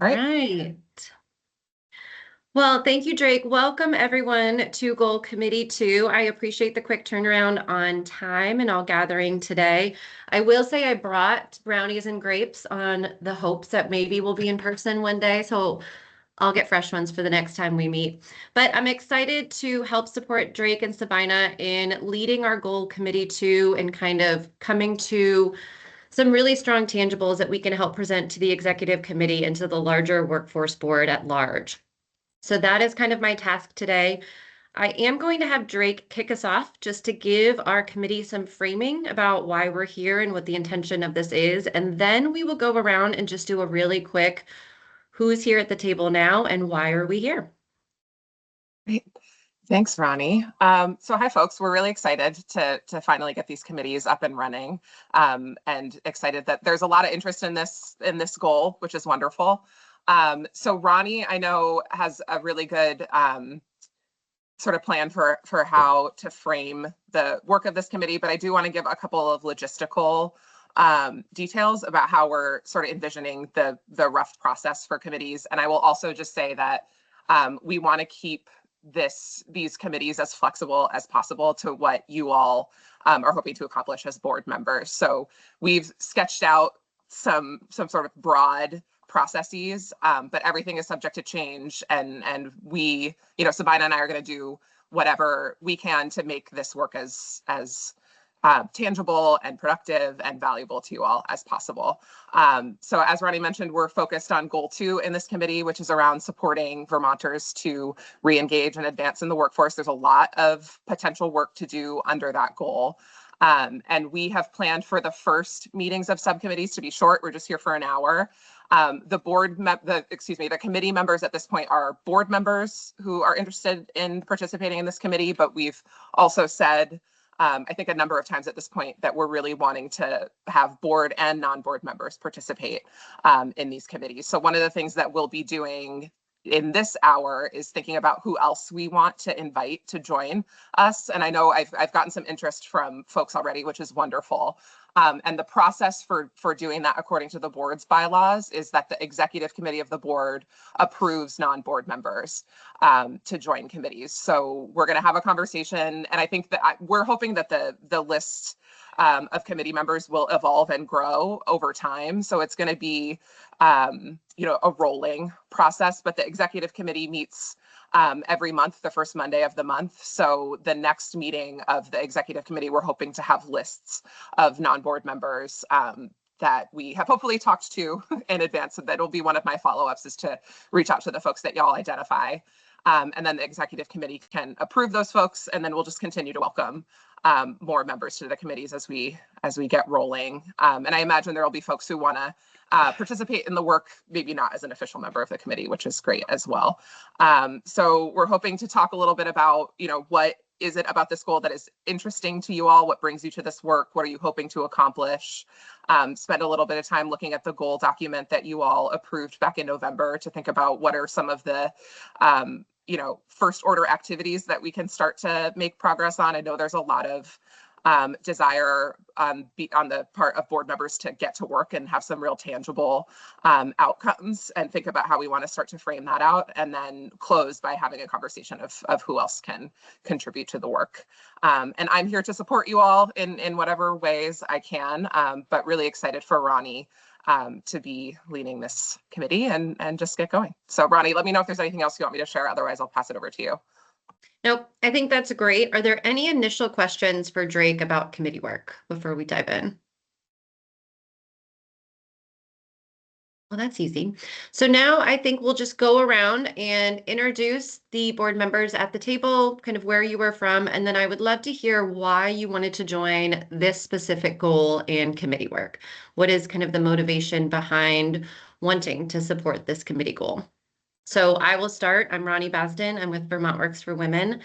All right. Right. Well, thank you, Drake. Welcome everyone to Goal Committee 2. I appreciate the quick turnaround on time and all gathering today. I will say I brought brownies and grapes on the hopes that maybe we'll be in person one day. So I'll get fresh ones for the next time we meet. But I'm excited to help support Drake and Sabina in leading our Goal Committee 2 and kind of coming to some really strong tangibles that we can help present to the executive committee and to the larger workforce board at large. So that is kind of my task today. I am going to have Drake kick us off just to give our committee some framing about why we're here and what the intention of this is. And then we will go around and just do a really quick who's here at the table now and why are we here? Great. Thanks, Ronnie. So hi, folks. We're really excited to finally get these committees up and running, and excited that there's a lot of interest in this goal, which is wonderful. So Ronnie, I know, has a really good sort of plan for how to frame the work of this committee, but I do want to give a couple of logistical details about how we're sort of envisioning the rough process for committees. And I will also just say that we want to keep these committees as flexible as possible to what you all are hoping to accomplish as board members. So we've sketched out some sort of broad processes, but everything is subject to change, and we, Sabina and I are going to do whatever we can to make this work as tangible and productive and valuable to you all as possible. So as Ronnie mentioned, we're focused on goal 2 in this committee, which is around supporting Vermonters to re-engage and advance in the workforce. There's a lot of potential work to do under that goal. And we have planned for the first meetings of subcommittees to be short. We're just here for an hour. The committee members at this point are board members who are interested in participating in this committee, but we've also said, I think a number of times at this point, that we're really wanting to have board and non-board members participate in these committees. So one of the things that we'll be doing in this hour is thinking about who else we want to invite to join us. And I know I've gotten some interest from folks already, which is wonderful. And the process for doing that, according to the board's bylaws, is that the executive committee of the board approves non-board members to join committees. So we're going to have a conversation, and I think that we're hoping that the list of committee members will evolve and grow over time. So it's going to be a rolling process, but the executive committee meets every month, the first Monday of the month. So the next meeting of the executive committee, we're hoping to have lists of non-board members that we have hopefully talked to in advance. So that'll be one of my follow-ups, is to reach out to the folks that y'all identify. And then the executive committee can approve those folks, and then we'll just continue to welcome more members to the committees as we get rolling. And I imagine there will be folks who want to participate in the work, maybe not as an official member of the committee, which is great as well. So we're hoping to talk a little bit about, what is it about this goal that is interesting to you all? What brings you to this work? What are you hoping to accomplish? Spend a little bit of time looking at the goal document that you all approved back in November to think about what are some of the first order activities that we can start to make progress on. I know there's a lot of desire on the part of board members to get to work and have some real tangible outcomes, and think about how we want to start to frame that out, and then close by having a conversation of who else can contribute to the work. And I'm here to support you all in whatever ways I can, but really excited for Ronnie to be leading this committee and just get going. So Ronnie, let me know if there's anything else you want me to share. Otherwise, I'll pass it over to you. Nope, I think that's great. Are there any initial questions for Drake about committee work before we dive in? Well, that's easy. So now I think we'll just go around and introduce the board members at the table, kind of where you were from, and then I would love to hear why you wanted to join this specific goal and committee work. What is kind of the motivation behind wanting to support this committee goal? So I will start. I'm Ronnie Basden. I'm with Vermont Works for Women.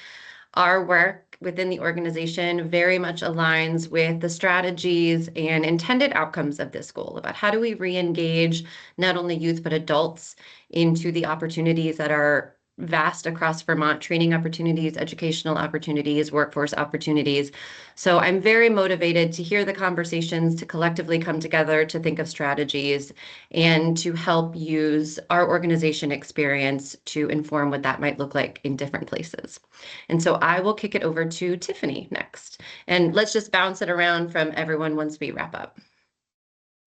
Our work within the organization very much aligns with the strategies and intended outcomes of this goal about how do we re-engage not only youth but adults into the opportunities that are vast across Vermont, training opportunities, educational opportunities, workforce opportunities. So I'm very motivated to hear the conversations, to collectively come together, to think of strategies, and to help use our organization experience to inform what that might look like in different places. And so I will kick it over to Tiffany next. And let's just bounce it around from everyone once we wrap up.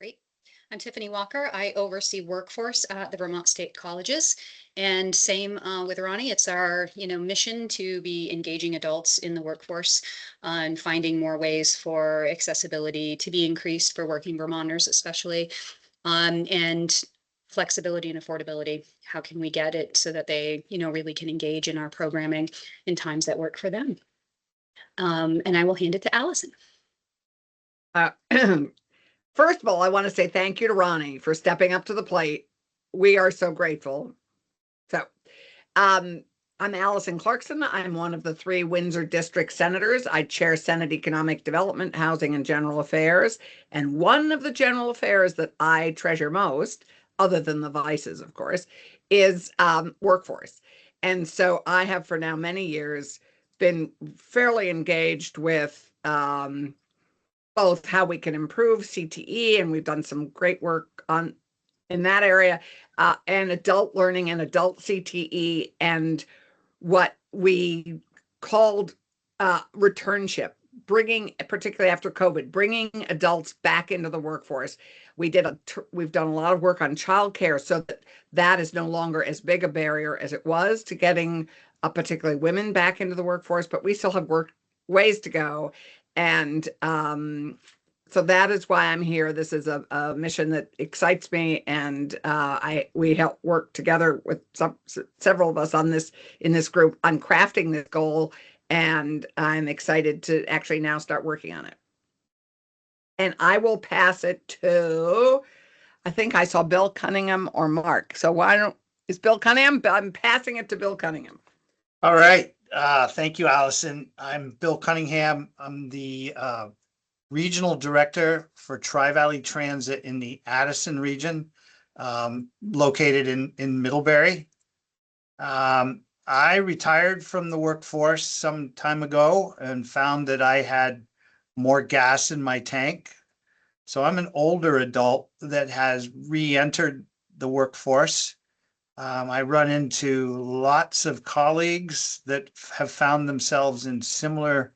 Great. I'm Tiffany Walker. I oversee workforce at the Vermont State Colleges. And same with Ronnie, it's our mission to be engaging adults in the workforce and finding more ways for accessibility to be increased for working Vermonters, especially, and flexibility and affordability. How can we get it so that they really can engage in our programming in times that work for them? And I will hand it to Allison. First of all, I want to say thank you to Ronnie for stepping up to the plate. We are so grateful. So, I'm Allison Clarkson. I'm one of the 3 Windsor District Senators. I chair Senate Economic Development, Housing, and General Affairs. And one of the general affairs that I treasure most, other than the vices, of course, is workforce. And so I have for now many years been fairly engaged with both how we can improve CTE, and we've done some great work in that area, and adult learning and adult CTE, and what we called returnship, particularly after COVID, bringing adults back into the workforce. We've done a lot of work on childcare so that is no longer as big a barrier as it was to getting particularly women back into the workforce, but we still have ways to go. And so that is why I'm here. This is a mission that excites me, and we help work together with several of us in this group on crafting this goal, and I'm excited to actually now start working on it. And I will pass it to, I think I saw Bill Cunningham or Mark. So is Bill Cunningham? I'm passing it to Bill Cunningham. All right. Thank you, Allison. I'm Bill Cunningham. I'm the Regional Director for Tri-Valley Transit in the Addison region, located in Middlebury. I retired from the workforce some time ago and found that I had more gas in my tank. So I'm an older adult that has re-entered the workforce. I run into lots of colleagues that have found themselves in similar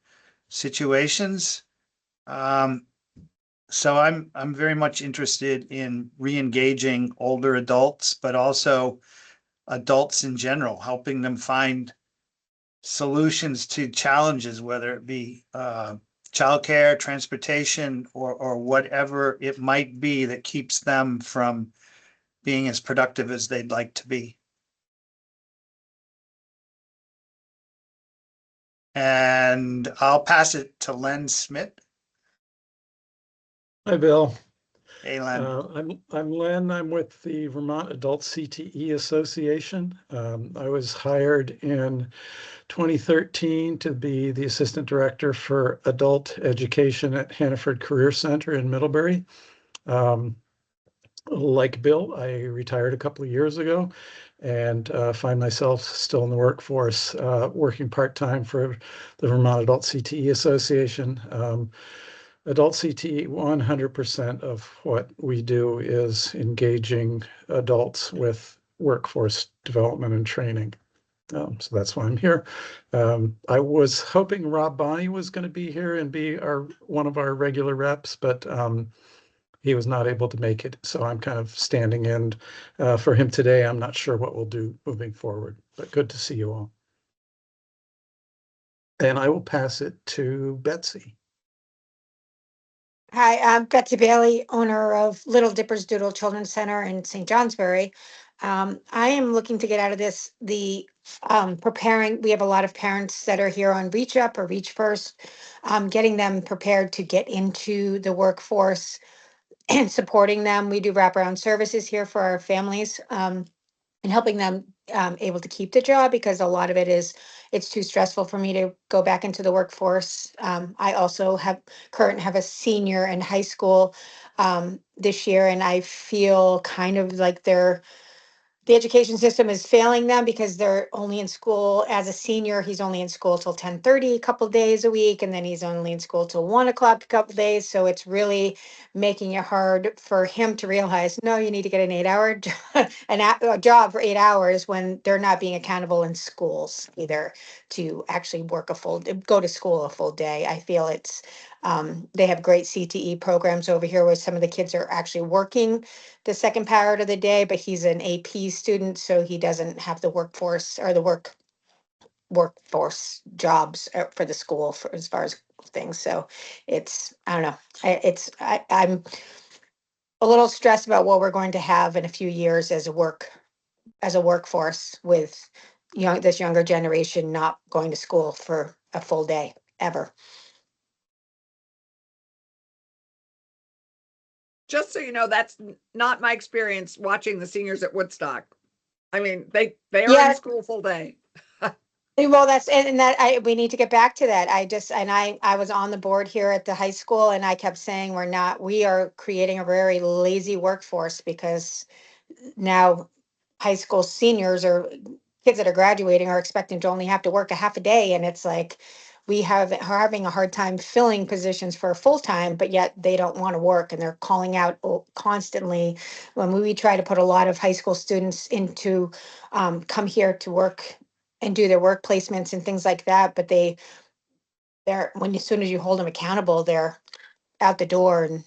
situations. So I'm very much interested in re-engaging older adults, but also adults in general, helping them find solutions to challenges, whether it be childcare, transportation, or whatever it might be that keeps them from being as productive as they'd like to be. And I'll pass it to Len Smith. Hi, Bill. Hey, Len. I'm Len. I'm with the Vermont Adult CTE Association. I was hired in 2013 to be the Assistant Director for Adult Education at Hannaford Career Center in Middlebury. Like Bill, I retired a couple of years ago and find myself still in the workforce, working part-time for the Vermont Adult CTE Association. Adult CTE, 100% of what we do is engaging adults with workforce development and training. So that's why I'm here. I was hoping Rob Bonney was going to be here and be one of our regular reps, but he was not able to make it. So I'm kind of standing in for him today. I'm not sure what we'll do moving forward, but good to see you all. And I will pass it to Betsy. Hi, I'm Betsy Bailey, owner of Little Dippers Doodle Children's Center in St. Johnsbury. I am looking to get out of this, preparing. We have a lot of parents that are here on Reach Up or Reach First, getting them prepared to get into the workforce and supporting them. We do wraparound services here for our families, and helping them able to keep the job, because a lot of it's too stressful for me to go back into the workforce. I also have a senior in high school this year, and I feel kind of like they're the education system is failing them because they're only in school as a senior. He's only in school till 10:30 a couple days a week, and then he's only in school till 1 o'clock a couple days. So it's really making it hard for him to realize, no, you need to get an 8-hour a job for 8 hours when they're not being accountable in schools either to actually go to school a full day. I feel they have great CTE programs over here where some of the kids are actually working the second part of the day, but he's an AP student, so he doesn't have the workforce or the workforce jobs for the school for as far as things. So I don't know. I'm a little stressed about what we're going to have in a few years as a workforce with this younger generation not going to school for a full day ever. Just so you know, that's not my experience watching the seniors at Woodstock. I mean, they are Yeah. in school full day. Well, we need to get back to that. I was on the board here at the high school and I kept saying we are creating a very lazy workforce because now high school seniors or kids that are graduating are expecting to only have to work a half a day. And it's like, are having a hard time filling positions for full time, but yet they don't want to work and they're calling out constantly. When we try to put a lot of high school students into come here to work and do their work placements and things like that, but as soon as you hold them accountable, they're out the door and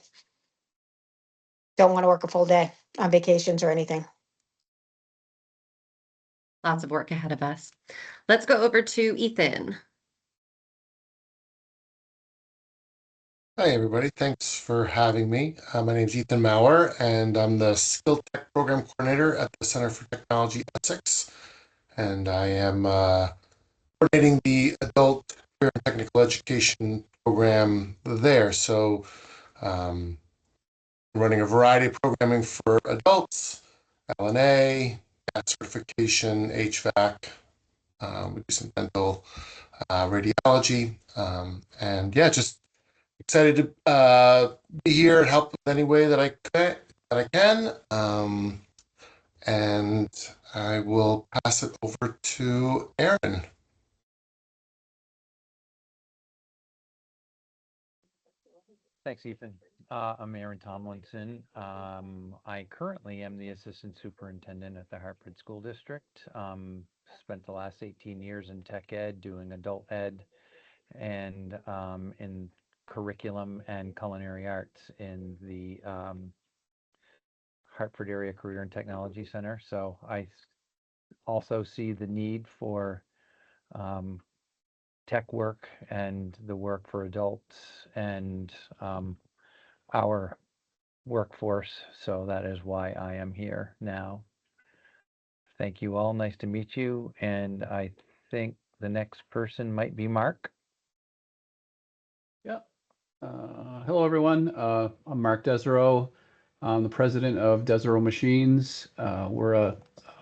don't want to work a full day on vacations or anything. Lots of work ahead of us. Let's go over to Ethan. Hi, everybody. Thanks for having me. My name is Ethan Maurer, and I'm the Skill Tech Program Coordinator at the Center for Technology Essex. And I am coordinating the Adult Career and Technical Education program there. So running a variety of programming for adults, LNA, CAT certification, HVAC. We do some dental radiology. And yeah, just excited to be here and help in any way that I can. And I will pass it over to Aaron. Thanks, Ethan. I'm Aaron Tomlinson. I currently am the Assistant Superintendent at the Hartford School District. Spent the last 18 years in tech ed, doing adult ed, and in curriculum and culinary arts in the Hartford Area Career and Technology Center. So I also see the need for tech work and the work for adults and our workforce. So that is why I am here now. Thank you all. Nice to meet you. And I think the next person might be Mark. Yeah. Hello, everyone. I'm Mark Desereau. I'm the president of Desereau Machines. We're a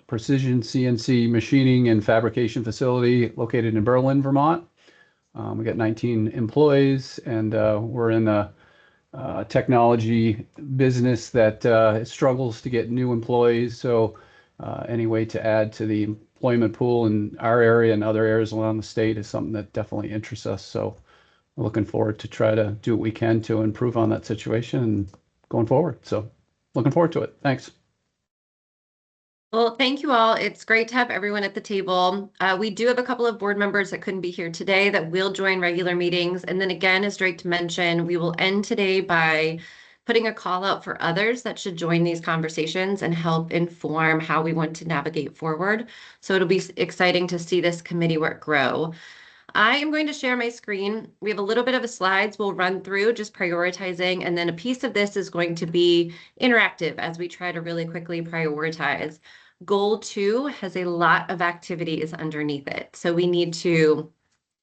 precision CNC machining and fabrication facility located in Berlin, Vermont. We got 19 employees, and we're in a technology business that struggles to get new employees. So any way to add to the employment pool in our area and other areas around the state is something that definitely interests us. So we're looking forward to try to do what we can to improve on that situation and going forward. So looking forward to it. Thanks. Well, thank you all. It's great to have everyone at the table. We do have a couple of board members that couldn't be here today that will join regular meetings. And then again, as Drake mentioned, we will end today by putting a call out for others that should join these conversations and help inform how we want to navigate forward. So it'll be exciting to see this committee work grow. I am going to share my screen. We have a little bit of a slides we'll run through, just prioritizing, and then a piece of this is going to be interactive as we try to really quickly prioritize. Goal 2 has a lot of activities underneath it. So we need to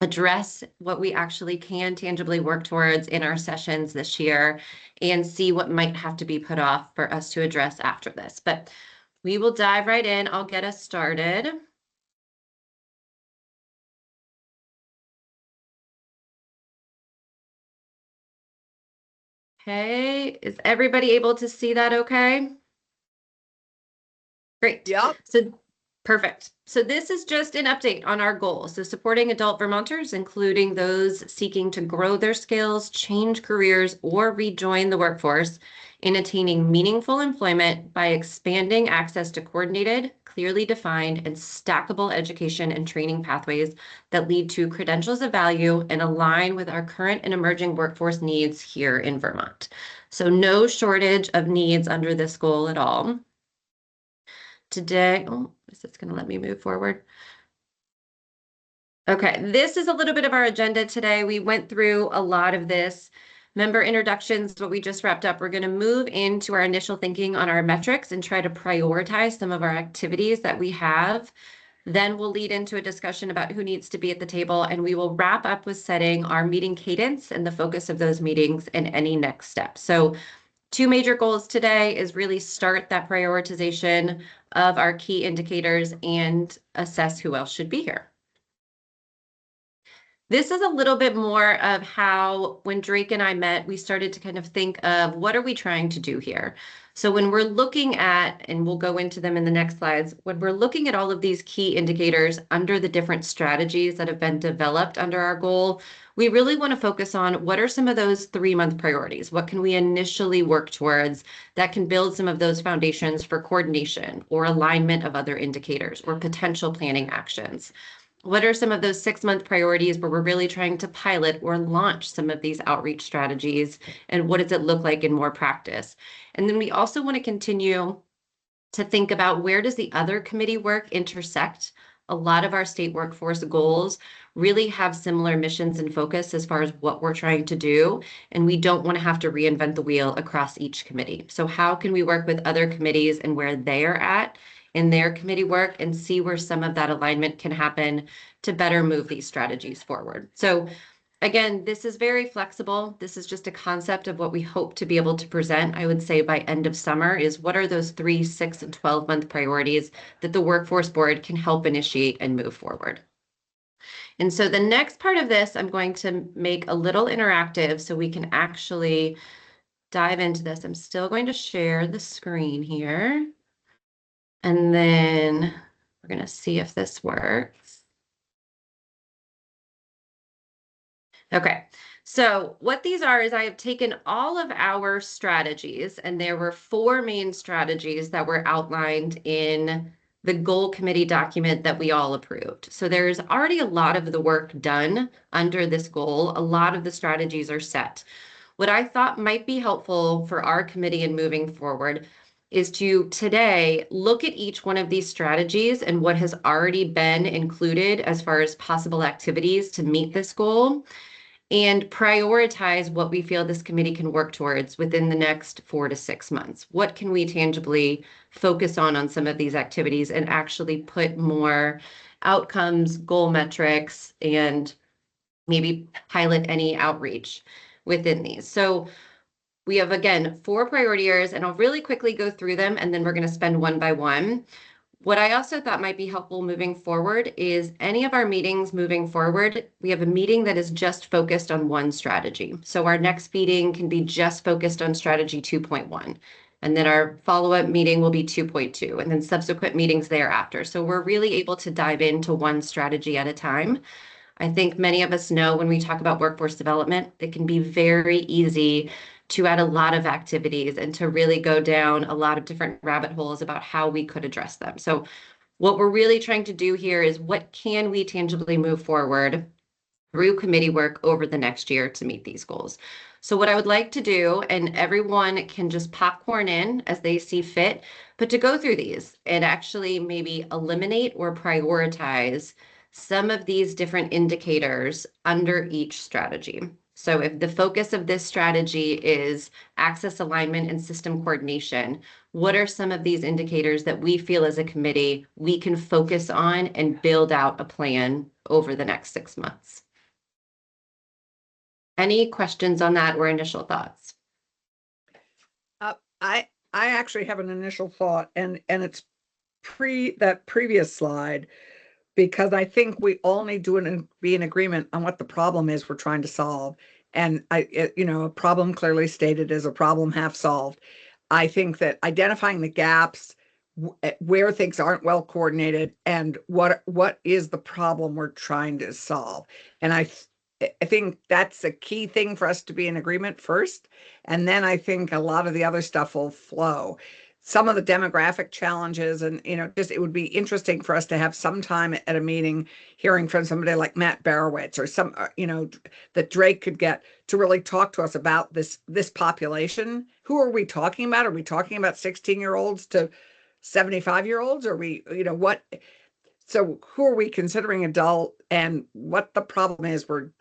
address what we actually can tangibly work towards in our sessions this year and see what might have to be put off for us to address after this. But we will dive right in. I'll get us started. Okay, is everybody able to see that okay? Great. Yep. So perfect. So this is just an update on our goals. So supporting adult Vermonters, including those seeking to grow their skills, change careers, or rejoin the workforce in attaining meaningful employment by expanding access to coordinated, clearly defined, and stackable education and training pathways that lead to credentials of value and align with our current and emerging workforce needs here in Vermont. So no shortage of needs under this goal at all. Today, oh, is this going to let me move forward? Okay, this is a little bit of our agenda today. We went through a lot of this. Member introductions, what we just wrapped up. We're going to move into our initial thinking on our metrics and try to prioritize some of our activities that we have. Then we'll lead into a discussion about who needs to be at the table, and we will wrap up with setting our meeting cadence and the focus of those meetings and any next steps. So 2 major goals today is really start that prioritization of our key indicators and assess who else should be here. This is a little bit more of how, when Drake and I met, we started to kind of think of what are we trying to do here? So when we're looking at, and we'll go into them in the next slides, when we're looking at all of these key indicators under the different strategies that have been developed under our goal, we really want to focus on what are some of those 3-month priorities? What can we initially work towards that can build some of those foundations for coordination or alignment of other indicators or potential planning actions? What are some of those 6-month priorities where we're really trying to pilot or launch some of these outreach strategies? And what does it look like in more practice? And then we also want to continue to think about where does the other committee work intersect? A lot of our state workforce goals really have similar missions and focus as far as what we're trying to do. And we don't want to have to reinvent the wheel across each committee. So how can we work with other committees and where they are at in their committee work and see where some of that alignment can happen to better move these strategies forward. So again, this is very flexible. This is just a concept of what we hope to be able to present, I would say by end of summer, is what are those 3, 6, and 12-month priorities that the workforce board can help initiate and move forward. And so the next part of this, I'm going to make a little interactive so we can actually dive into this. I'm still going to share the screen here. And then we're going to see if this works. Okay, so what these are is I have taken all of our strategies, and there were 4 main strategies that were outlined in the goal committee document that we all approved. So there's already a lot of the work done under this goal. A lot of the strategies are set. What I thought might be helpful for our committee in moving forward is to today look at each one of these strategies and what has already been included as far as possible activities to meet this goal, and prioritize what we feel this committee can work towards within the next 4 to 6 months. What can we tangibly focus on some of these activities and actually put more outcomes, goal metrics, and maybe pilot any outreach within these. So we have, again, 4 priority areas, and I'll really quickly go through them, and then we're going to spend one by one. What I also thought might be helpful moving forward is any of our meetings moving forward, we have a meeting that is just focused on one strategy. So our next meeting can be just focused on strategy 2.1. And then our follow-up meeting will be 2.2, and then subsequent meetings thereafter. So we're really able to dive into one strategy at a time. I think many of us know when we talk about workforce development, it can be very easy to add a lot of activities and to really go down a lot of different rabbit holes about how we could address them. So what we're really trying to do here is what can we tangibly move forward through committee work over the next year to meet these goals. So what I would like to do, and everyone can just popcorn in as they see fit, but to go through these and actually maybe eliminate or prioritize some of these different indicators under each strategy. So if the focus of this strategy is access alignment and system coordination, what are some of these indicators that we feel as a committee we can focus on and build out a plan over the next 6 months? Any questions on that or initial thoughts? I actually have an initial thought, and it's that previous slide, because I think we all need to be in agreement on what the problem is we're trying to solve. And a problem clearly stated is a problem half solved. I think that identifying the gaps, where things aren't well coordinated and what is the problem we're trying to solve. And I think that's a key thing for us to be in agreement first. And then I think a lot of the other stuff will flow. Some of the demographic challenges and, just it would be interesting for us to have some time at a meeting hearing from somebody like Matt Barowitz or some, that Drake could get to really talk to us about this population. Who are we talking about? Are we talking about 16-year-olds to 75-year-olds? Are we, what? So who are we considering adult and what the problem is we're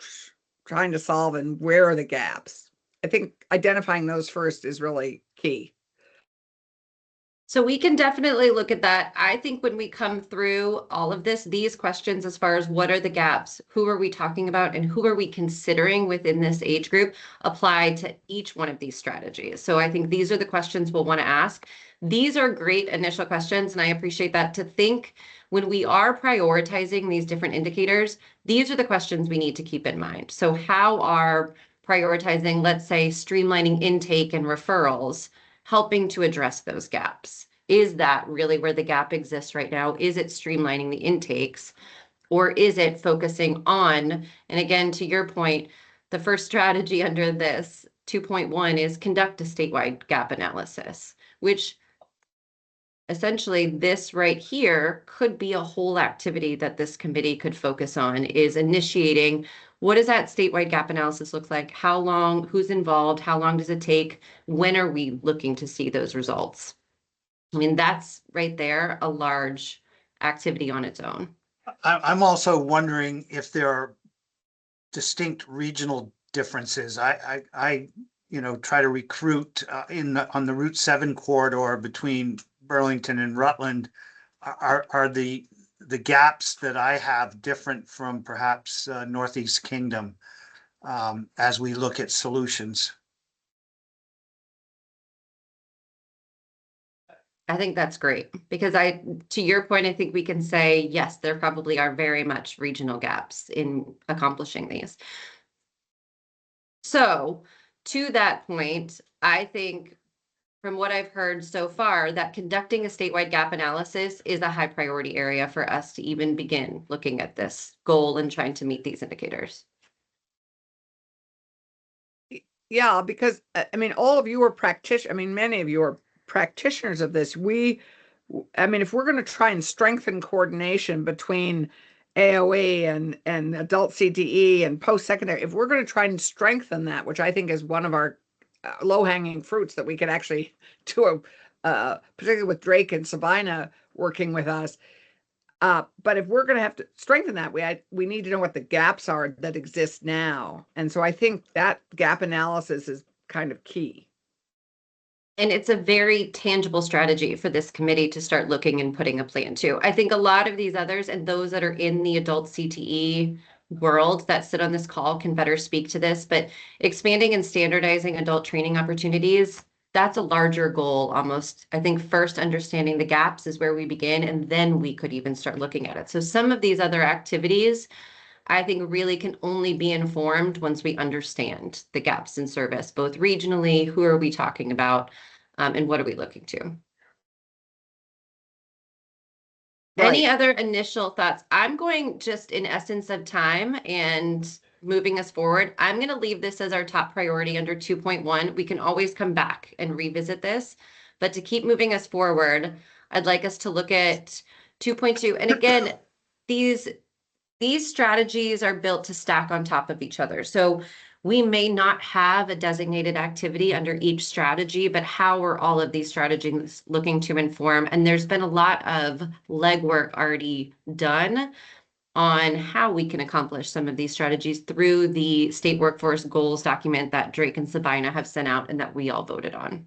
trying to solve and where are the gaps? I think identifying those first is really key. So we can definitely look at that. I think when we come through all of this, these questions as far as what are the gaps, who are we talking about, and who are we considering within this age group apply to each one of these strategies. So I think these are the questions we'll want to ask. These are great initial questions, and I appreciate that, to think when we are prioritizing these different indicators, these are the questions we need to keep in mind. So how are prioritizing, let's say, streamlining intake and referrals helping to address those gaps? Is that really where the gap exists right now? Is it streamlining the intakes, or is it focusing on, and again, to your point, the first strategy under this 2.1 is conduct a statewide gap analysis, which essentially this right here could be a whole activity that this committee could focus on, is initiating what does that statewide gap analysis look like? How long, who's involved? How long does it take? When are we looking to see those results? I mean, that's right there, a large activity on its own. I'm also wondering if there are distinct regional differences. I try to recruit on the Route 7 corridor between Burlington and Rutland. Are the gaps that I have different from perhaps Northeast Kingdom as we look at solutions? I think that's great, because to your point, I think we can say, yes, there probably are very much regional gaps in accomplishing these. So to that point, I think from what I've heard so far, that conducting a statewide gap analysis is a high priority area for us to even begin looking at this goal and trying to meet these indicators. Yeah, because all of you are practitioners. Many of you are practitioners of this. If we're going to try and strengthen coordination between AOE and adult CTE and post-secondary, if we're going to try and strengthen that, which I think is one of our low-hanging fruits that we could actually do, particularly with Drake and Sabina working with us. But if we're going to have to strengthen that, we need to know what the gaps are that exist now. And so I think that gap analysis is kind of key. And it's a very tangible strategy for this committee to start looking and putting a plan to. I think a lot of these others and those that are in the adult CTE world that sit on this call can better speak to this, but expanding and standardizing adult training opportunities, that's a larger goal almost. I think first understanding the gaps is where we begin, and then we could even start looking at it. So some of these other activities, I think, really can only be informed once we understand the gaps in service, both regionally, who are we talking about, and what are we looking to? Right. Any other initial thoughts? I'm going, just in essence of time and moving us forward, I'm going to leave this as our top priority under 2.1. We can always come back and revisit this, but to keep moving us forward, I'd like us to look at 2.2. And again, these strategies are built to stack on top of each other. So we may not have a designated activity under each strategy, but how are all of these strategies looking to inform? And there's been a lot of legwork already done on how we can accomplish some of these strategies through the state workforce goals document that Drake and Sabina have sent out and that we all voted on.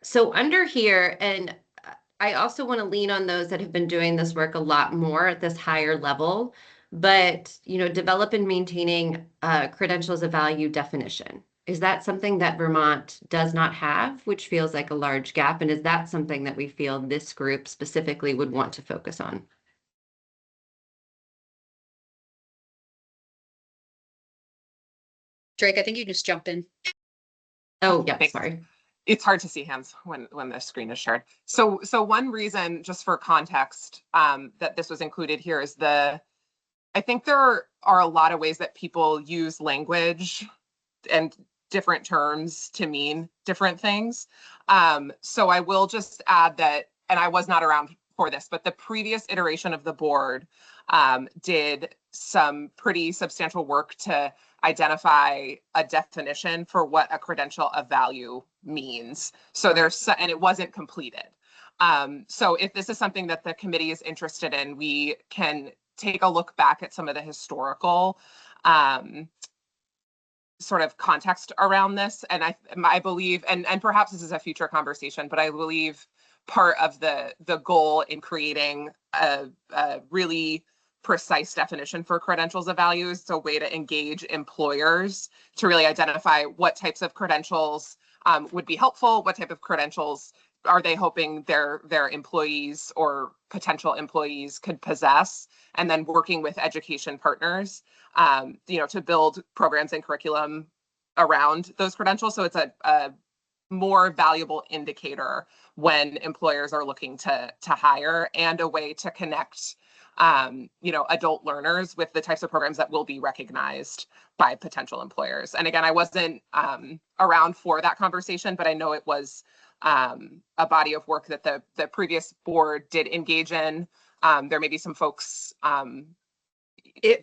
So under here, and I also want to lean on those that have been doing this work a lot more at this higher level, but, develop and maintaining credentials of value definition. Is that something that Vermont does not have, which feels like a large gap? And is that something that we feel this group specifically would want to focus on? Drake, I think you just jump in. Oh, yeah, sorry. It's hard to see hands when the screen is shared. So one reason, just for context, that this was included here is I think there are a lot of ways that people use language and different terms to mean different things. So I will just add that, and I was not around for this, but the previous iteration of the board did some pretty substantial work to identify a definition for what a credential of value means. So and it wasn't completed. So if this is something that the committee is interested in, we can take a look back at some of the historical sort of context around this. And I believe, and perhaps this is a future conversation, but I believe part of the goal in creating a really precise definition for credentials of value is a way to engage employers to really identify what types of credentials would be helpful, what type of credentials are they hoping their employees or potential employees could possess, and then working with education partners, to build programs and curriculum around those credentials. So it's a more valuable indicator when employers are looking to hire, and a way to connect adult learners with the types of programs that will be recognized by potential employers. And again, I wasn't around for that conversation, but I know it was a body of work that the previous board did engage in. There may be some folks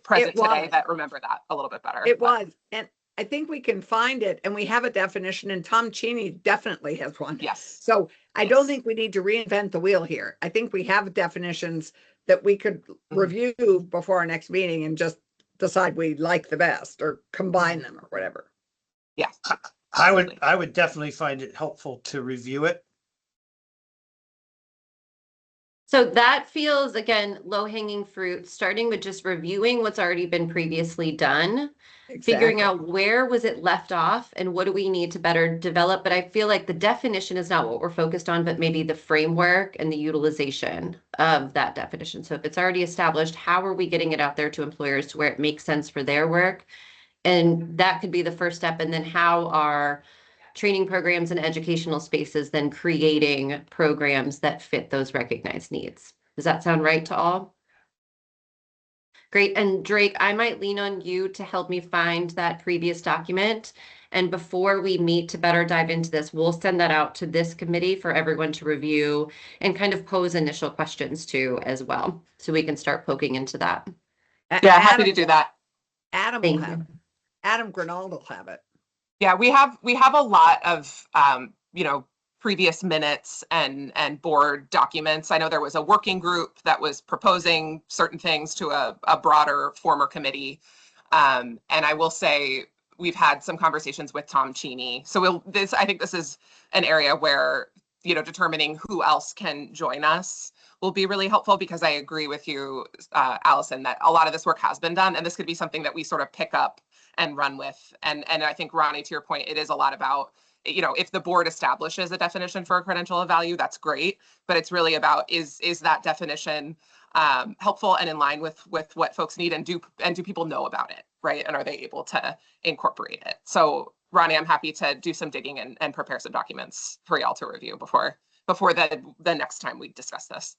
present today that remember that a little bit better. It was, and I think we can find it, and we have a definition, and Tom Cheney definitely has one. Yes. So I don't think we need to reinvent the wheel here. I think we have definitions that we could review before our next meeting and just decide we like the best, or combine them, or whatever. Yes. I would definitely find it helpful to review it. So that feels, again, low-hanging fruit, starting with just reviewing what's already been previously done, figuring out where was it left off and what do we need to better develop. But I feel like the definition is not what we're focused on, but maybe the framework and the utilization of that definition. So if it's already established, how are we getting it out there to employers to where it makes sense for their work? And that could be the first step. And then how are training programs and educational spaces then creating programs that fit those recognized needs? Does that sound right to all? Great. And Drake, I might lean on you to help me find that previous document. And before we meet to better dive into this, we'll send that out to this committee for everyone to review and kind of pose initial questions to as well. So we can start poking into that. Yeah, happy to do that. Adam will have it. Adam Grinald will have it. Yeah, we have a lot of previous minutes and board documents. I know there was a working group that was proposing certain things to a broader former committee, and I will say we've had some conversations with Tom Cheney. So I think this is an area where determining who else can join us will be really helpful, because I agree with you, Allison, that a lot of this work has been done, and this could be something that we sort of pick up and run with. And I think, Ronnie, to your point, it is a lot about, if the board establishes a definition for a credential of value, that's great. But it's really about, is that definition helpful and in line with what folks need, and do people know about it, right? And are they able to incorporate it? So, Ronnie, I'm happy to do some digging and prepare some documents for y'all to review before the next time we discuss this.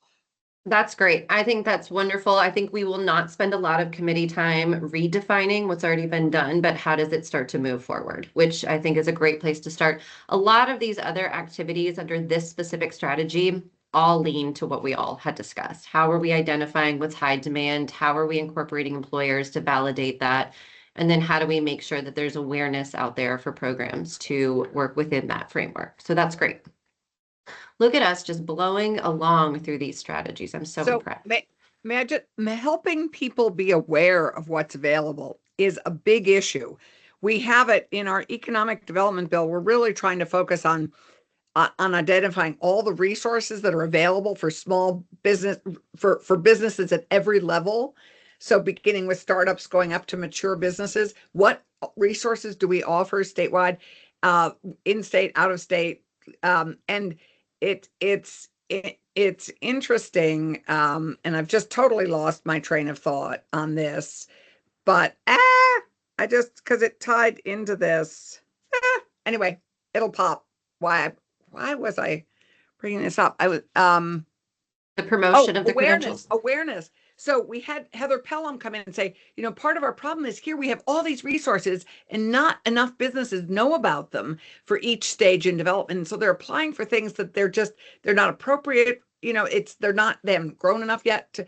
That's great. I think that's wonderful. I think we will not spend a lot of committee time redefining what's already been done, but how does it start to move forward, which I think is a great place to start. A lot of these other activities under this specific strategy all lean to what we all had discussed. How are we identifying what's high demand? How are we incorporating employers to validate that? And then how do we make sure that there's awareness out there for programs to work within that framework? So that's great. Look at us just blowing along through these strategies. I'm so impressed. Helping people be aware of what's available is a big issue. We have it in our economic development bill. We're really trying to focus on identifying all the resources that are available for small business, for businesses at every level. So beginning with startups, going up to mature businesses, what resources do we offer statewide, in-state, out of state, and it's interesting, and I've just totally lost my train of thought on this, but because it tied into this, anyway, it'll pop. why was I bringing this up? I was, The promotion of the credentials. awareness. So we had Heather Pelham come in and say, part of our problem is here we have all these resources and not enough businesses know about them for each stage in development. And so they're applying for things that they're not appropriate. They haven't grown enough yet.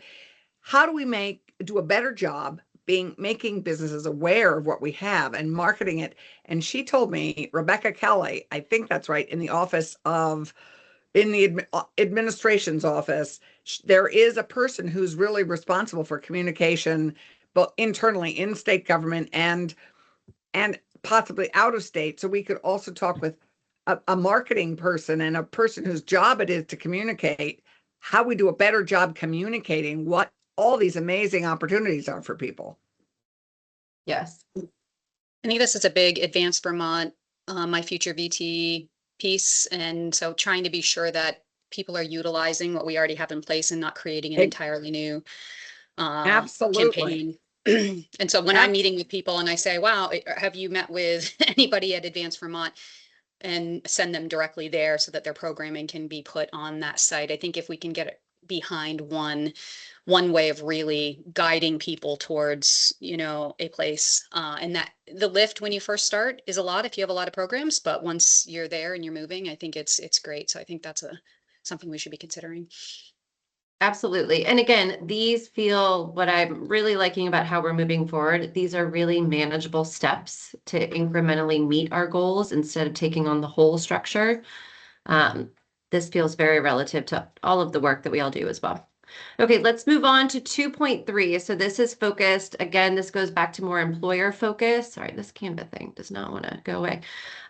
How do we do a better job making businesses aware of what we have and marketing it? And she told me, Rebecca Kelly, I think that's right, in the administration's office, there is a person who's really responsible for communication, both internally in state government and possibly out of state. So we could also talk with a marketing person and a person whose job it is to communicate how we do a better job communicating what all these amazing opportunities are for people. Yes. I think this is a big Advanced Vermont, My Future VT piece. And so trying to be sure that people are utilizing what we already have in place and not creating an entirely new Absolutely. campaign. And so when I'm meeting with people and I say, wow, have you met with anybody at Advanced Vermont, and send them directly there so that their programming can be put on that site. I think if we can get behind one way of really guiding people towards, a place, and that the lift when you first start is a lot if you have a lot of programs, but once you're there and you're moving, I think it's great. So I think that's something we should be considering. Absolutely. And again, these feel what I'm really liking about how we're moving forward. These are really manageable steps to incrementally meet our goals instead of taking on the whole structure. This feels very relative to all of the work that we all do as well. Okay, let's move on to 2.3. So this is focused, again, this goes back to more employer focus. Sorry, this Canva thing does not want to go away.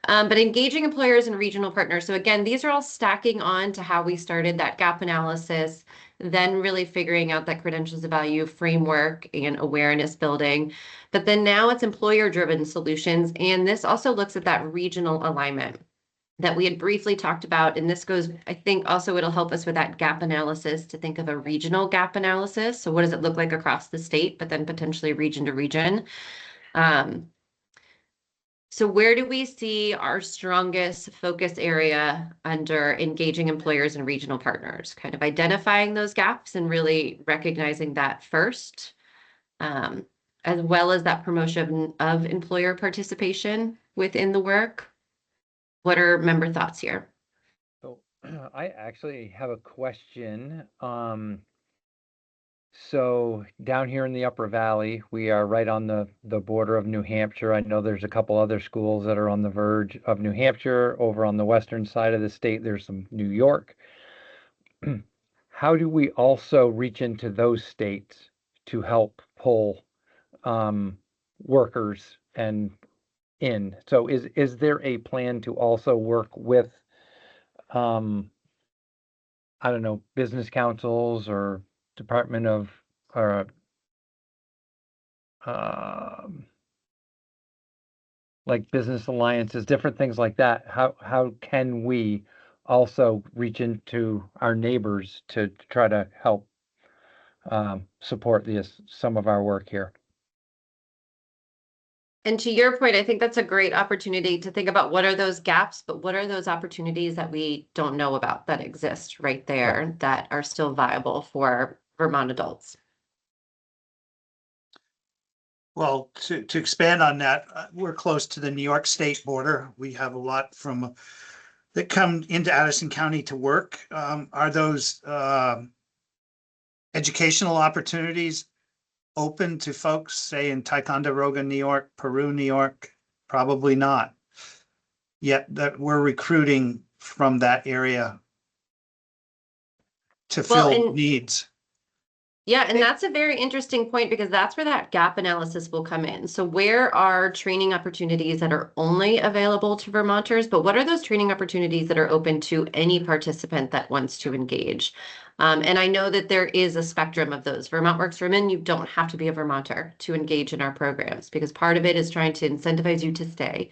But engaging employers and regional partners. So again, these are all stacking on to how we started that gap analysis, then really figuring out that credentials of value framework and awareness building. But then now it's employer-driven solutions. And this also looks at that regional alignment that we had briefly talked about. And this goes, I think also it'll help us with that gap analysis to think of a regional gap analysis. So what does it look like across the state, but then potentially region to region? So where do we see our strongest focus area under engaging employers and regional partners? Kind of identifying those gaps and really recognizing that first, as well as that promotion of employer participation within the work. What are member thoughts here? So I actually have a question. So down here in the Upper Valley, we are right on the border of New Hampshire. I know there's a couple other schools that are on the verge of New Hampshire. Over on the western side of the state, there's some New York. How do we also reach into those states to help pull workers and in? So is there a plan to also work with, I don't know, business councils or Department of, or like business alliances, different things like that? How can we also reach into our neighbors to try to help support some of our work here? And to your point, I think that's a great opportunity to think about what are those gaps, but what are those opportunities that we don't know about that exist right there that are still viable for Vermont adults? Well, to expand on that, we're close to the New York State border. We have a lot that come into Addison County to work. Are those educational opportunities open to folks, say in Ticonderoga, New York, Peru, New York? Probably not. Yet that we're recruiting from that area to fill needs. Yeah, and that's a very interesting point because that's where that gap analysis will come in. So where are training opportunities that are only available to Vermonters, but what are those training opportunities that are open to any participant that wants to engage? And I know that there is a spectrum of those. Vermont Works for Women, you don't have to be a Vermonter to engage in our programs because part of it is trying to incentivize you to stay.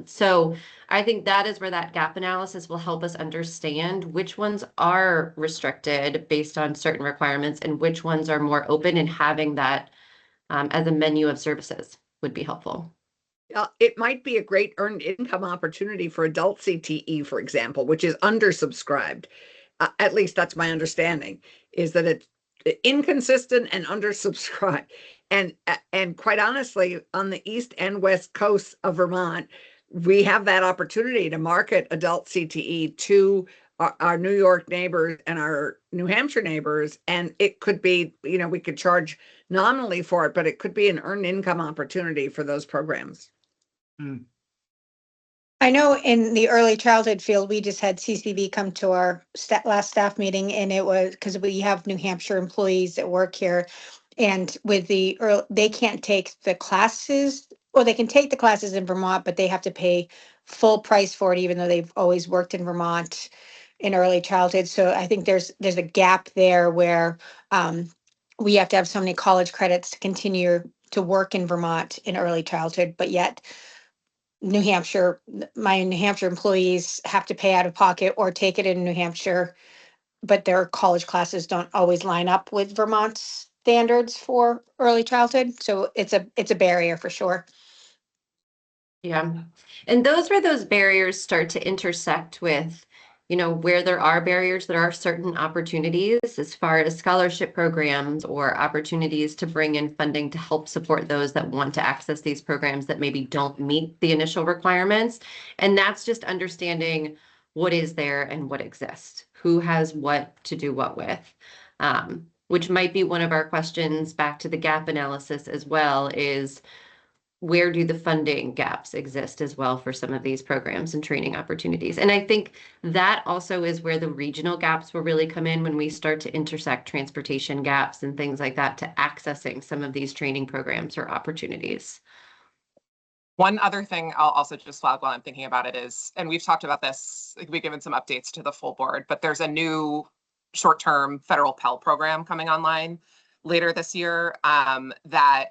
So I think that is where that gap analysis will help us understand which ones are restricted based on certain requirements and which ones are more open, and having that as a menu of services would be helpful. It might be a great earned income opportunity for adult CTE, for example, which is undersubscribed. At least that's my understanding, is that it's inconsistent and undersubscribed. And quite honestly, on the east and west coasts of Vermont, we have that opportunity to market adult CTE to our New York neighbors and our New Hampshire neighbors. And it could be, we could charge nominally for it, but it could be an earned income opportunity for those programs. I know in the early childhood field, we just had CCB come to our last staff meeting, and it was because we have New Hampshire employees that work here. And with the they can't take the classes, or they can take the classes in Vermont, but they have to pay full price for it, even though they've always worked in Vermont in early childhood. So I think there's a gap there where we have to have so many college credits to continue to work in Vermont in early childhood, but yet New Hampshire, my New Hampshire employees have to pay out of pocket or take it in New Hampshire, but their college classes don't always line up with Vermont's standards for early childhood. So it's a barrier for sure. Yeah. And those where those barriers start to intersect with, where there are barriers, there are certain opportunities as far as scholarship programs or opportunities to bring in funding to help support those that want to access these programs that maybe don't meet the initial requirements. And that's just understanding what is there and what exists, who has what to do what with, which might be one of our questions back to the gap analysis as well, is where do the funding gaps exist as well for some of these programs and training opportunities? And I think that also is where the regional gaps will really come in when we start to intersect transportation gaps and things like that to accessing some of these training programs or opportunities. One other thing I'll also just flag while I'm thinking about it is, and we've talked about this, we've given some updates to the full board, but there's a new short-term federal Pell program coming online later this year that,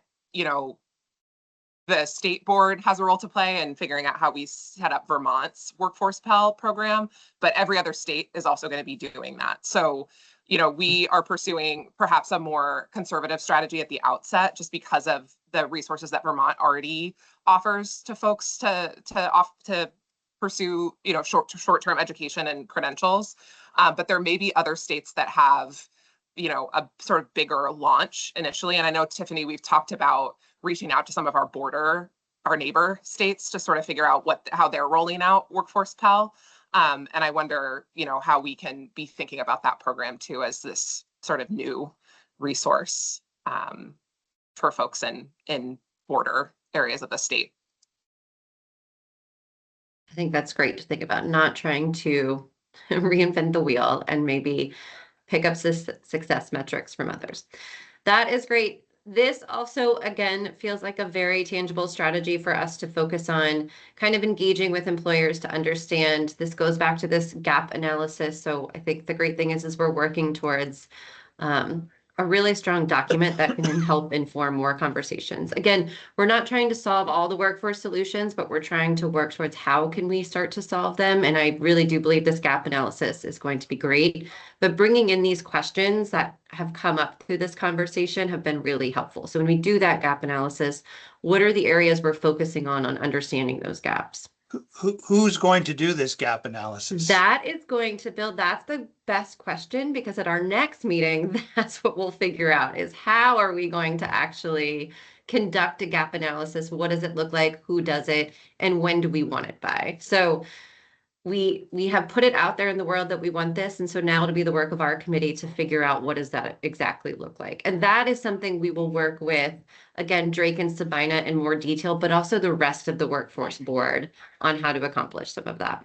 the state board has a role to play in figuring out how we set up Vermont's workforce Pell program, but every other state is also going to be doing that. So, we are pursuing perhaps a more conservative strategy at the outset, just because of the resources that Vermont already offers to folks to pursue, short-term education and credentials. But there may be other states that have, a sort of bigger launch initially. And I know, Tiffany, we've talked about reaching out to some of our neighbor states to sort of figure out how they're rolling out workforce Pell. And I wonder, how we can be thinking about that program too, as this sort of new resource for folks in border areas of the state. I think that's great to think about, not trying to reinvent the wheel and maybe pick up success metrics from others. That is great. This also, again, feels like a very tangible strategy for us to focus on kind of engaging with employers to understand. This goes back to this gap analysis. So I think the great thing is we're working towards a really strong document that can help inform more conversations. Again, we're not trying to solve all the workforce solutions, but we're trying to work towards how can we start to solve them. And I really do believe this gap analysis is going to be great. But bringing in these questions that have come up through this conversation have been really helpful. So when we do that gap analysis, what are the areas we're focusing on understanding those gaps? Who's going to do this gap analysis? That is going to build, that's the best question, because at our next meeting, that's what we'll figure out, is how are we going to actually conduct a gap analysis? What does it look like? Who does it? And when do we want it by? So we have put it out there in the world that we want this. And so now it'll be the work of our committee to figure out what does that exactly look like. And that is something we will work with, again, Drake and Sabina in more detail, but also the rest of the workforce board on how to accomplish some of that.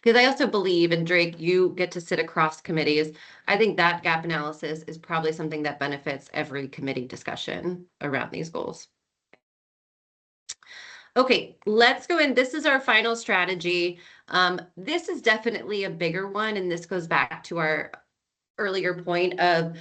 Because I also believe, and Drake, you get to sit across committees. I think that gap analysis is probably something that benefits every committee discussion around these goals. Okay, let's go in. This is our final strategy. This is definitely a bigger one, and this goes back to our earlier point of,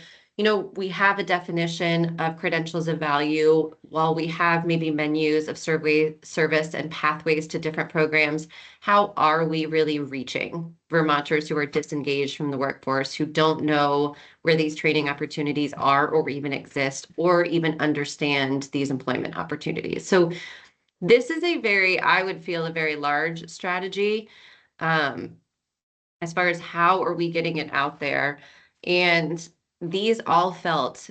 we have a definition of credentials of value. While we have maybe menus of service and pathways to different programs, how are we really reaching Vermonters who are disengaged from the workforce, who don't know where these training opportunities are or even exist, or even understand these employment opportunities? So This is a very, I would feel, a very large strategy. As far as how are we getting it out there? And these all felt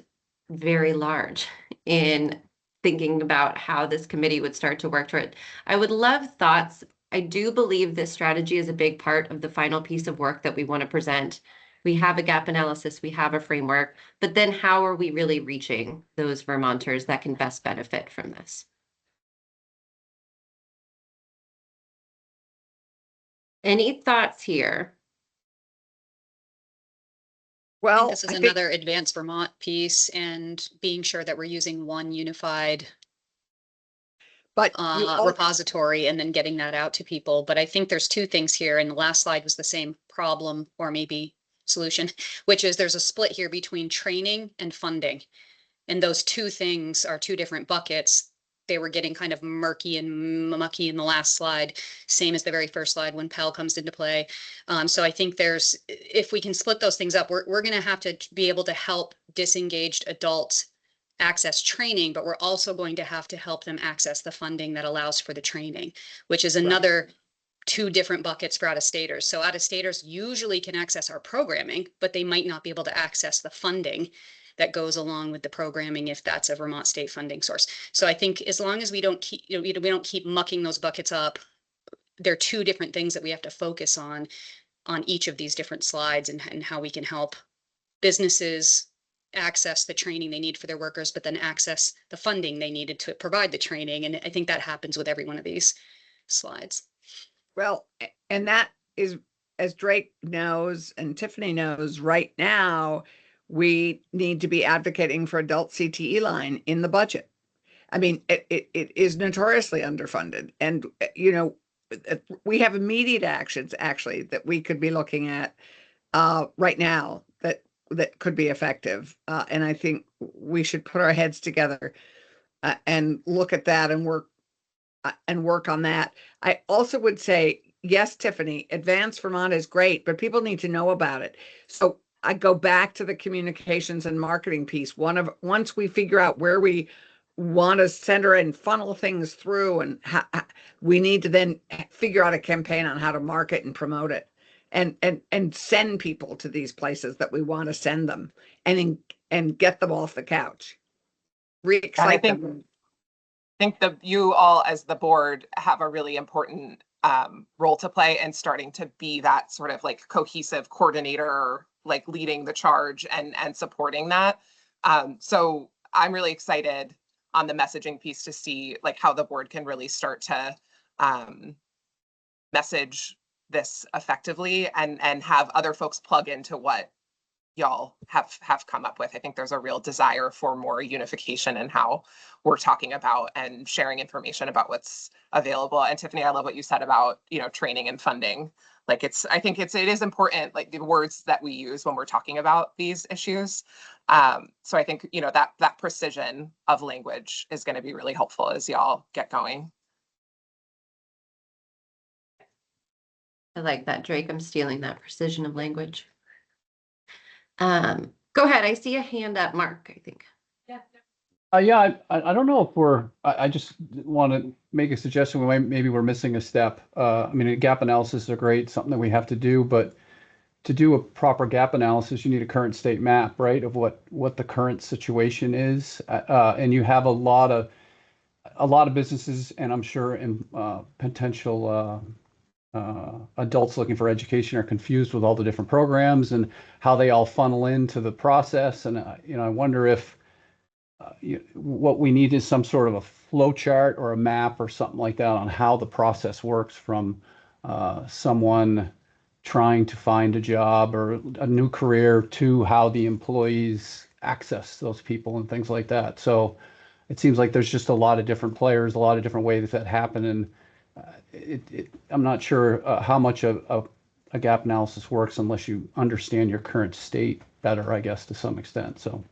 very large in thinking about how this committee would start to work toward it. I would love thoughts. I do believe this strategy is a big part of the final piece of work that we want to present. We have a gap analysis, we have a framework, but then how are we really reaching those Vermonters that can best benefit from this? Any thoughts here? I think Well, this is I think, another Advanced Vermont piece and being sure that we're using one unified but you also, repository and then getting that out to people. But I think there's two things here, and the last slide was the same problem or maybe solution, which is there's a split here between training and funding. And those two things are two different buckets. They were getting kind of murky and mucky in the last slide, same as the very first slide when Pell comes into play. So I think if we can split those things up, we're going to have to be able to help disengaged adults access training, but we're also going to have to help them access the funding that allows for the training, which is another two different buckets for out-of-staters. So out-of-staters usually can access our programming, but they might not be able to access the funding that goes along with the programming if that's a Vermont state funding source. So I think as long as we don't keep mucking those buckets up, there are two different things that we have to focus on each of these different slides, and how we can help businesses access the training they need for their workers, but then access the funding they needed to provide the training. And I think that happens with every one of these slides. well, and that is, as Drake knows and Tiffany knows, right now, we need to be advocating for adult CTE line in the budget. I mean, it is notoriously underfunded. And, we have immediate actions actually that we could be looking at right now that could be effective. And I think we should put our heads together and look at that and work on that. I also would say, yes, Tiffany, Advanced Vermont is great, but people need to know about it. So I go back to the communications and marketing piece. Once we figure out where we want to center and funnel things through, and we need to then figure out a campaign on how to market and promote it, and send people to these places that we want to send them, and get them off the couch. Re-excite them. I think that you all as the board have a really important role to play in starting to be that sort of like cohesive coordinator, like leading the charge and supporting that. So I'm really excited on the messaging piece to see like how the board can really start to message this effectively and have other folks plug into what y'all have come up with. I think there's a real desire for more unification in how we're talking about and sharing information about what's available. And Tiffany, I love what you said about, training and funding. Like I think it is important, like the words that we use when we're talking about these issues. So I think, that precision of language is going to be really helpful as y'all get going. I like that, Drake. I'm stealing that precision of language. Go ahead. I see a hand up, Mark, I think. Yeah, I don't know if I just want to make a suggestion. Maybe we're missing a step. I mean, gap analysis are great, something that we have to do, but to do a proper gap analysis, you need a current state map, right, of what the current situation is. And you have a lot of businesses, and I'm sure in potential adults looking for education are confused with all the different programs and how they all funnel into the process. And I wonder if what we need is some sort of a flow chart or a map or something like that on how the process works from someone trying to find a job or a new career to how the employees access those people and things like that. So it seems like there's just a lot of different players, a lot of different ways that happen, and I'm not sure how much of a gap analysis works unless you understand your current state better, I guess, to some extent. So,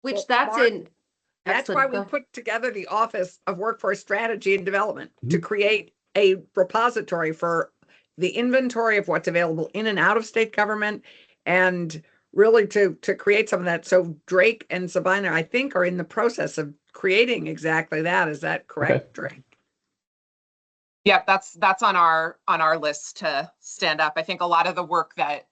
That's why we put together the Office of Workforce Strategy and Development to create a repository for the inventory of what's available in and out of state government, and really to create some of that. So Drake and Sabina, I think, are in the process of creating exactly that. Is that correct, Drake? Yep, that's on our list to stand up. I think a lot of the work that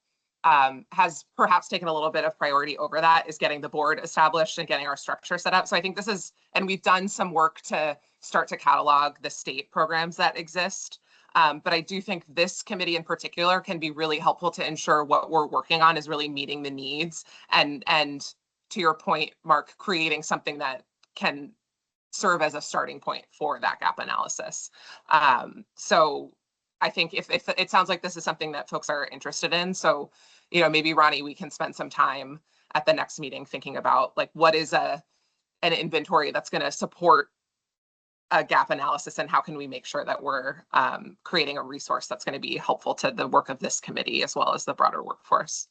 has perhaps taken a little bit of priority over that is getting the board established and getting our structure set up. So I think this is, and we've done some work to start to catalog the state programs that exist. But I do think this committee in particular can be really helpful to ensure what we're working on is really meeting the needs. And to your point, Mark, creating something that can serve as a starting point for that gap analysis. So I think if it sounds like this is something that folks are interested in. So, maybe Ronnie, we can spend some time at the next meeting thinking about like what is an inventory that's going to support a gap analysis, and how can we make sure that we're creating a resource that's going to be helpful to the work of this committee as well as the broader workforce.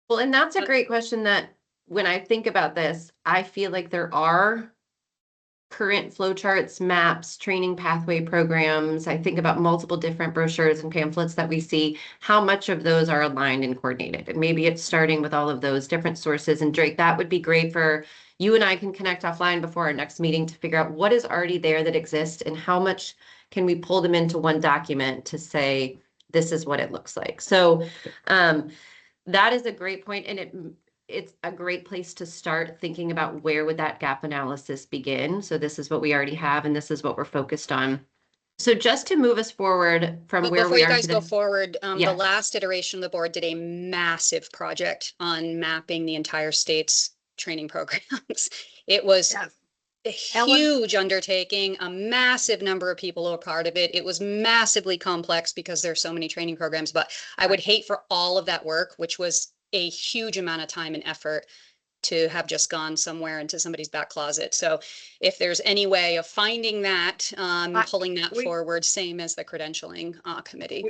Well, and that's a great question that when I think about this, I feel like there are current flowcharts, maps, training pathway programs. I think about multiple different brochures and pamphlets that we see, how much of those are aligned and coordinated. And maybe it's starting with all of those different sources. And Drake, that would be great for you and I can connect offline before our next meeting to figure out what is already there that exists and how much can we pull them into one document to say, this is what it looks like. So that is a great point. And it's a great place to start thinking about where would that gap analysis begin. So this is what we already have, and this is what we're focused on. So just to move us forward from where before we you are guys today. go forward, Yeah. the last iteration of the board did a massive project on mapping the entire state's training programs. It was Yes. a huge undertaking, a massive number of people who were part of it. It was massively complex because there's so many training programs, but I would hate for all of that work, which was a huge amount of time and effort, to have just gone somewhere into somebody's back closet. So if there's any way of finding that, pulling that forward, same as the credentialing committee.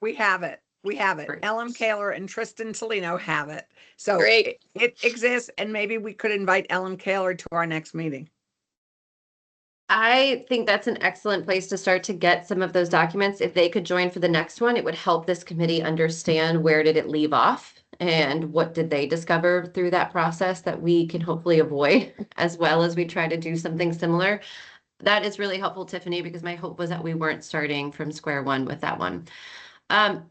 We have it. We have it. Great. Ellen Kaler and Tristan Tolino have it. So Great. it exists, and maybe we could invite Ellen Kaler to our next meeting. I think that's an excellent place to start to get some of those documents. If they could join for the next one, it would help this committee understand where did it leave off and what did they discover through that process that we can hopefully avoid as well as we try to do something similar. That is really helpful, Tiffany, because my hope was that we weren't starting from square one with that one.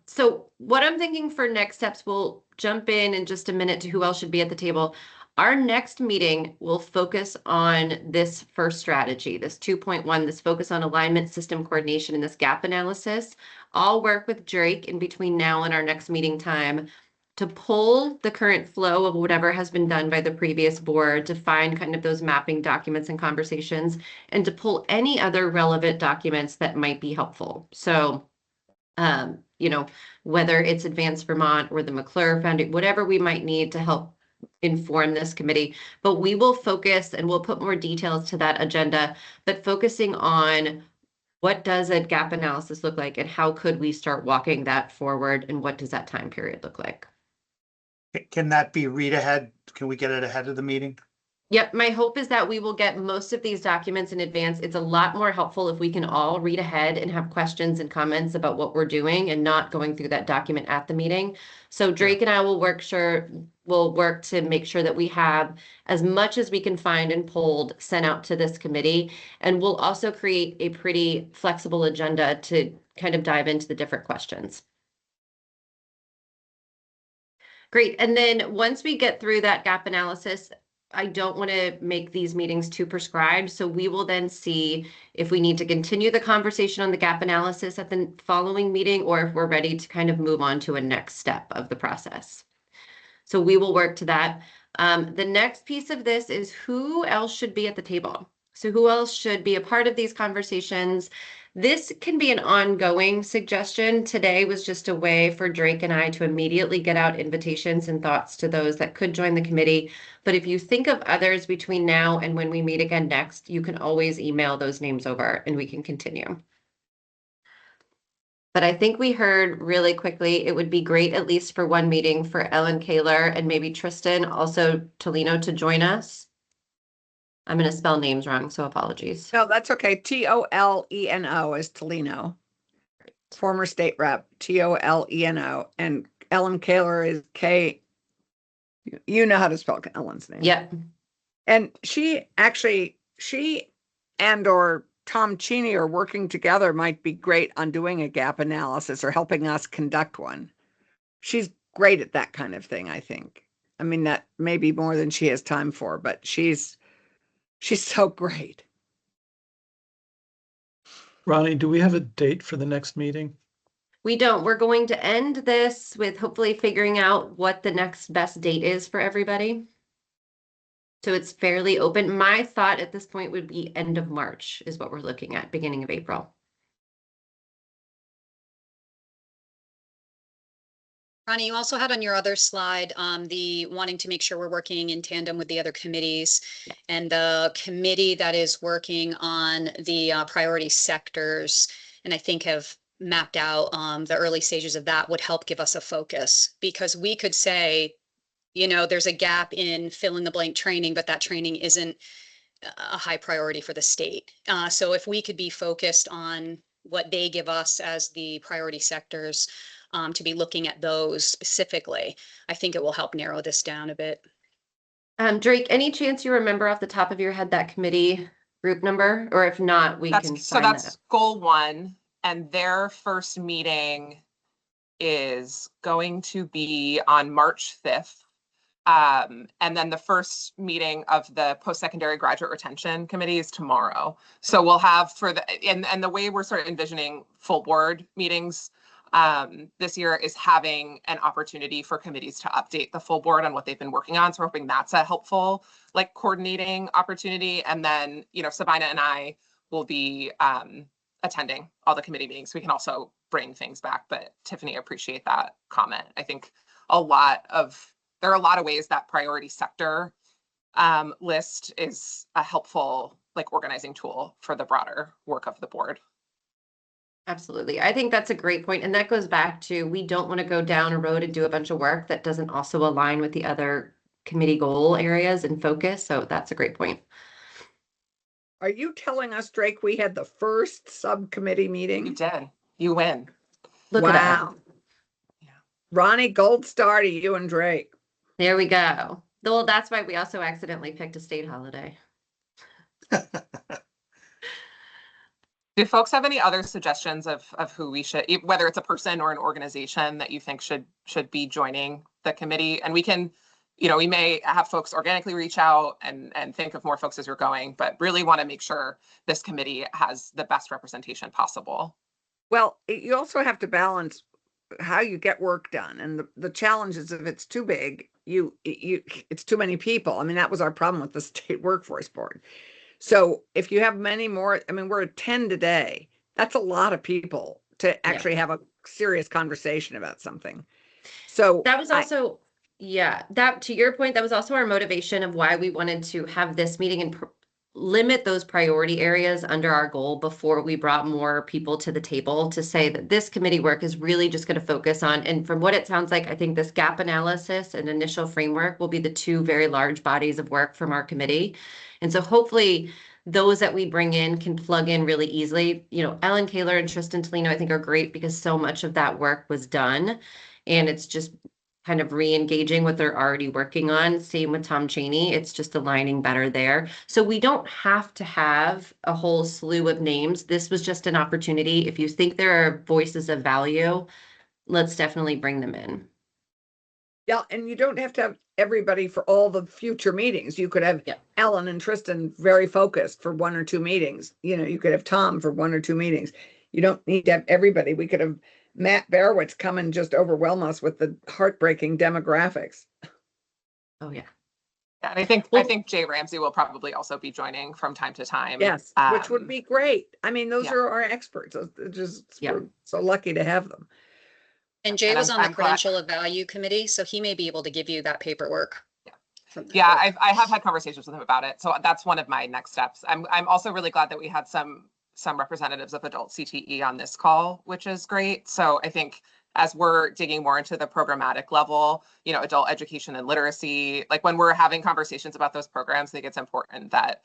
So what I'm thinking for next steps, we'll jump in just a minute to who else should be at the table. Our next meeting will focus on this first strategy, this 2.1, this focus on alignment, system coordination, and this gap analysis. I'll work with Drake in between now and our next meeting time to pull the current flow of whatever has been done by the previous board, to find kind of those mapping documents and conversations, and to pull any other relevant documents that might be helpful. So whether it's Advanced Vermont or the McClure Foundation, whatever we might need to help inform this committee, but we will focus and we'll put more details to that agenda, but focusing on what does a gap analysis look like and how could we start walking that forward and what does that time period look like? Can that be read ahead? Can we get it ahead of the meeting? Yep, my hope is that we will get most of these documents in advance. It's a lot more helpful if we can all read ahead and have questions and comments about what we're doing and not going through that document at the meeting. So Drake and I will work to make sure that we have as much as we can find and pulled sent out to this committee. And we'll also create a pretty flexible agenda to kind of dive into the different questions. Great. And then once we get through that gap analysis, I don't want to make these meetings too prescribed. So we will then see if we need to continue the conversation on the gap analysis at the following meeting, or if we're ready to kind of move on to a next step of the process. So we will work to that. The next piece of this is who else should be at the table. So who else should be a part of these conversations? This can be an ongoing suggestion. Today was just a way for Drake and I to immediately get out invitations and thoughts to those that could join the committee. But if you think of others between now and when we meet again next, you can always email those names over and we can continue. But I think we heard really quickly, it would be great, at least for one meeting, for Ellen Kaler and maybe Tristan, also Tolino, to join us. I'm going to spell names wrong, so apologies. No, that's okay. Toleno is Tolino. Former state rep, Toleno. And Ellen Kaler is Kaler. You know how to spell Ellen's name. Yep. And she and or Tom Cheney are working together might be great on doing a gap analysis or helping us conduct one. She's great at that kind of thing, I think. I mean, that may be more than she has time for, but she's so great. Ronnie, do we have a date for the next meeting? We don't. We're going to end this with hopefully figuring out what the next best date is for everybody. So it's fairly open. My thought at this point would be end of March is what we're looking at, beginning of April. Ronnie, you also had on your other slide the wanting to make sure we're working in tandem with the other committees. Yeah. And the committee that is working on the priority sectors, and I think have mapped out the early stages of that, would help give us a focus, because we could say, you know, there's a gap in fill in the blank training, but that training isn't a high priority for the state. So if we could be focused on what they give us as the priority sectors, to be looking at those specifically, I think it will help narrow this down a bit. Drake, any chance you remember off the top of your head that committee group number? Or if not, we can So find that's that. goal 1, and their first meeting is going to be on March 5th. And then the first meeting of the post-secondary graduate retention committee is tomorrow. So we'll have for the, and the way we're sort of envisioning full board meetings this year is having an opportunity for committees to update the full board on what they've been working on. So we're hoping that's a helpful, like, coordinating opportunity. And then, you know, Sabina and I will be attending all the committee meetings. We can also bring things back, but Tiffany, I appreciate that comment. I think there are a lot of ways that priority sector list is a helpful, like, organizing tool for the broader work of the board. Absolutely. I think that's a great point. And that goes back to, we don't want to go down a road and do a bunch of work that doesn't also align with the other committee goal areas and focus. So that's a great point. Are you telling us, Drake, we had the first subcommittee meeting? You did. You win. Look at that. Wow. Ronnie, gold star to you and Drake. There we go. Well, that's why we also accidentally picked a state holiday. Do folks have any other suggestions of who we should, whether it's a person or an organization that you think should be joining the committee? And we can, you know, we may have folks organically reach out and think of more folks as you're going, but really want to make sure this committee has the best representation possible. Well, you also have to balance how you get work done, and the challenge is, if it's too big, it's too many people. I mean, that was our problem with the state workforce board. So if you have many more, I mean, we're at 10 today. That's a lot of people to actually have a serious conversation about something. So that was also, that, to your point, that was also our motivation of why we wanted to have this meeting and limit those priority areas under our goal before we brought more people to the table, to say that this committee work is really just going to focus on, and from what it sounds like, I think this gap analysis and initial framework will be the two very large bodies of work from our committee. And so hopefully those that we bring in can plug in really easily. You know, Ellen Kaler and Tristan Tolino, I think, are great because so much of that work was done, and it's just kind of re-engaging what they're already working on. Same with Tom Cheney. It's just aligning better there. So we don't have to have a whole slew of names. This was just an opportunity. If you think there are voices of value, let's definitely bring them in. Yeah, and you don't have to have everybody for all the future meetings. You could have Ellen and Tristan very focused for 1 or 2 meetings. You know, you could have Tom for 1 or 2 meetings. You don't need to have everybody. We could have Matt Berowitz come and just overwhelm us with the heartbreaking demographics. Oh yeah. And I think Jay Ramsey will probably also be joining from time to time. Yes, which would be great. I mean, those are our experts. We're so lucky to have them. And Jay was on the Credential of Value Committee, so he may be able to give you that paperwork. Yeah, I have had conversations with him about it. So that's one of my next steps. I'm also really glad that we had some representatives of adult CTE on this call, which is great. So I think as we're digging more into the programmatic level, you know, adult education and literacy, like when we're having conversations about those programs, I think it's important that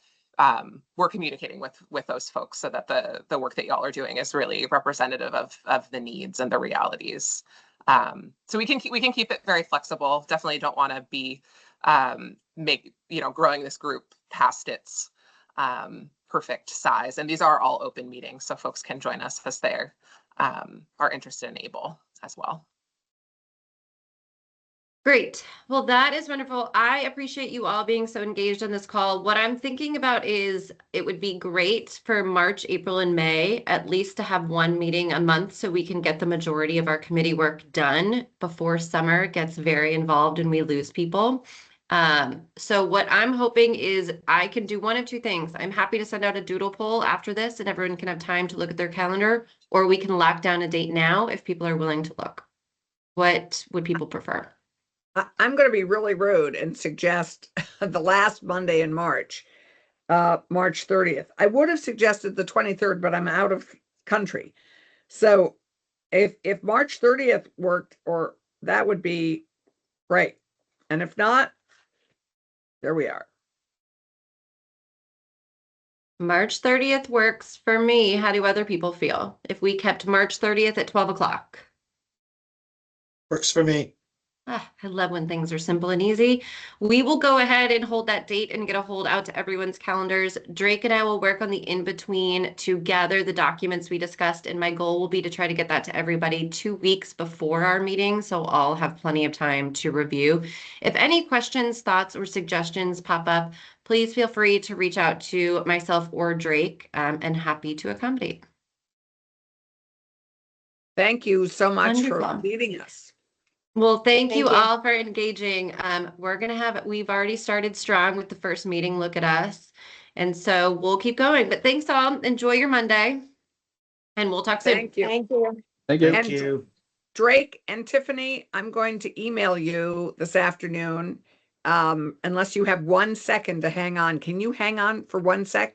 we're communicating with those folks so that the work that y'all are doing is really representative of the needs and the realities So we can keep it very flexible. Definitely don't want to be growing this group past its perfect size. And these are all open meetings, so folks can join us as they are interested and able as well. Great. Well, that is wonderful. I appreciate you all being so engaged on this call. What I'm thinking about is it would be great for March, April, and May, at least to have one meeting a month so we can get the majority of our committee work done before summer gets very involved and we lose people. So what I'm hoping is I can do one of two things. I'm happy to send out a doodle poll after this and everyone can have time to look at their calendar, or we can lock down a date now if people are willing to look. What would people prefer? I'm going to be really rude and suggest the last Monday in March, March 30th. I would have suggested the 23rd, but I'm out of country. So if March 30th worked, or that would be great. And if not, there we are. March 30th works for me. How do other people feel if we kept March 30th at 12 o'clock? Works for me. I love when things are simple and easy. We will go ahead and hold that date and get a hold out to everyone's calendars. Drake and I will work on the in-between to gather the documents we discussed, and my goal will be to try to get that to everybody 2 weeks before our meeting, so I'll have plenty of time to review. If any questions, thoughts, or suggestions pop up, please feel free to reach out to myself or Drake, and happy to accommodate. Thank you so much for Wonderful. leading us. Well, thank you Thank you. all for engaging. We've already started strong with the first meeting, look at us. And so we'll keep going, but thanks all. Enjoy your Monday and we'll talk soon. Thank you. Thank you. Thank you. Thank And you. Drake and Tiffany, I'm going to email you this afternoon. Unless you have 1 second to hang on. Can you hang on for 1 sec?